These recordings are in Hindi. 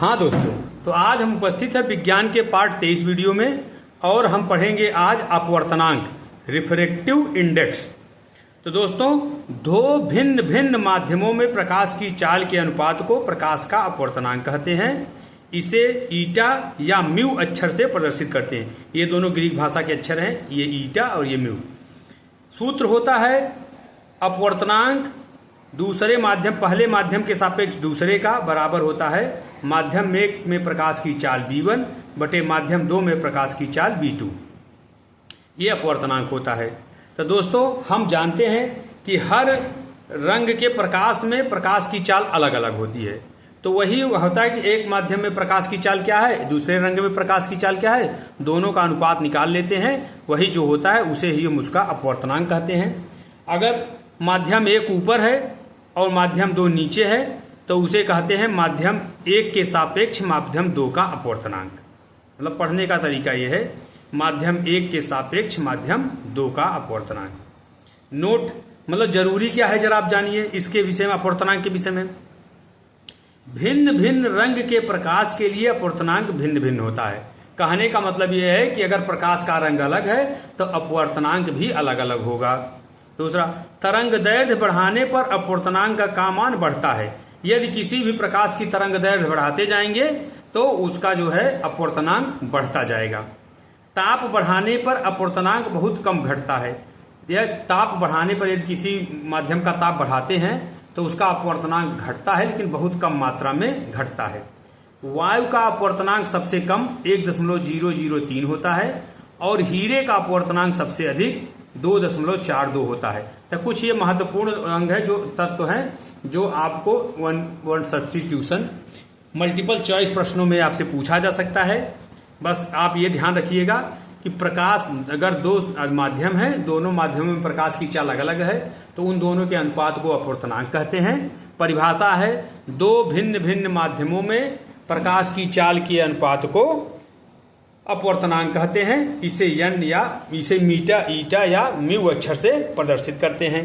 हाँ दोस्तों, तो आज हम उपस्थित है विज्ञान के पार्ट 23 वीडियो में और हम पढ़ेंगे आज अपवर्तनांक रिफ्रैक्टिव इंडेक्स। तो दोस्तों, दो भिन्न भिन्न माध्यमों में प्रकाश की चाल के अनुपात को प्रकाश का अपवर्तनांक कहते हैं। इसे ईटा या म्यू अक्षर से प्रदर्शित करते हैं। ये दोनों ग्रीक भाषा के अक्षर हैं, ये ईटा और ये म्यू। सूत्र होता है अपवर्तनांक दूसरे माध्यम पहले माध्यम के सापेक्ष दूसरे का बराबर होता है माध्यम 1 में प्रकाश की चाल v1 बटे माध्यम 2 में प्रकाश की चाल v2। ये अपवर्तनांक होता है। तो दोस्तों, हम जानते हैं कि हर रंग के प्रकाश में प्रकाश की चाल अलग अलग होती है। तो वही होता है कि एक माध्यम में प्रकाश की चाल क्या है, दूसरे रंग में प्रकाश की चाल क्या है, दोनों का अनुपात निकाल लेते हैं। वही जो होता है उसे ही हम उसका अपवर्तनांक कहते हैं। अगर माध्यम 1 ऊपर है और माध्यम 2 नीचे है तो उसे कहते हैं माध्यम 1 के सापेक्ष माध्यम 2 का अपवर्तनांक। मतलब पढ़ने का तरीका यह है, माध्यम 1 के सापेक्ष माध्यम 2 का अपवर्तनांक। नोट मतलब जरूरी क्या है जरा आप जानिए इसके विषय में, अपवर्तनांक के विषय में। भिन्न भिन्न रंग के प्रकाश के लिए अपवर्तनांक भिन्न भिन्न होता है। कहने का मतलब यह है कि अगर प्रकाश का रंग अलग है तो अपवर्तनांक भी अलग अलग होगा। दूसरा, तरंग दैर्घ्य बढ़ाने पर अपवर्तनांक का मान बढ़ता है। यदि किसी भी प्रकाश की तरंग दैर्घ्य बढ़ाते जाएंगे तो उसका जो है अपवर्तनांक बढ़ता जाएगा। ताप बढ़ाने पर अपवर्तनांक बहुत कम घटता है। यह ताप बढ़ाने पर यदि किसी माध्यम का ताप बढ़ाते हैं तो उसका अपवर्तनांक घटता है, लेकिन बहुत कम मात्रा में घटता है। वायु का अपवर्तनांक सबसे कम 1.003 होता है और हीरे का अपवर्तनांक सबसे अधिक 2.42 होता है। तो कुछ ये महत्वपूर्ण अंग है, जो तत्व हैं जो आपको वन सब्स्टिट्यूशन मल्टीपल चॉइस प्रश्नों में आपसे पूछा जा सकता है। बस आप ये ध्यान रखिएगा कि प्रकाश अगर 2 माध्यम है, दोनों माध्यमों में प्रकाश की चाल अलग अलग है तो उन दोनों के अनुपात को अपवर्तनांक कहते हैं। परिभाषा है, 2 भिन्न भिन्न माध्यमों में प्रकाश की चाल के अनुपात को अपवर्तनांक कहते हैं। इसे यन या इसे मीटा, ईटा या म्यू अक्षर से प्रदर्शित करते हैं।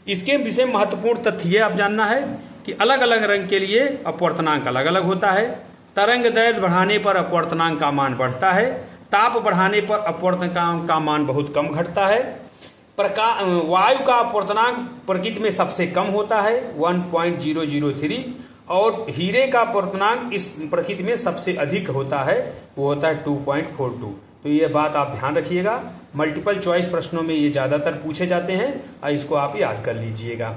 इसके विषय में महत्वपूर्ण तथ्य ये आप जानना है कि अलग अलग रंग के लिए अपवर्तनांक अलग अलग होता है। तरंग दैर्घ्य बढ़ाने पर अपवर्तनांक का मान बढ़ता है। ताप बढ़ाने पर अपवर्तनांक का मान बहुत कम घटता है। वायु का अपवर्तनांक प्रकृति में सबसे कम होता है 1.003 और हीरे का अपवर्तनांक इस प्रकृति में सबसे अधिक होता है, वो होता है 2.42। तो ये बात आप ध्यान रखिएगा। मल्टीपल चॉइस प्रश्नों में ये ज्यादातर पूछे जाते हैं और इसको आप याद कर लीजिएगा।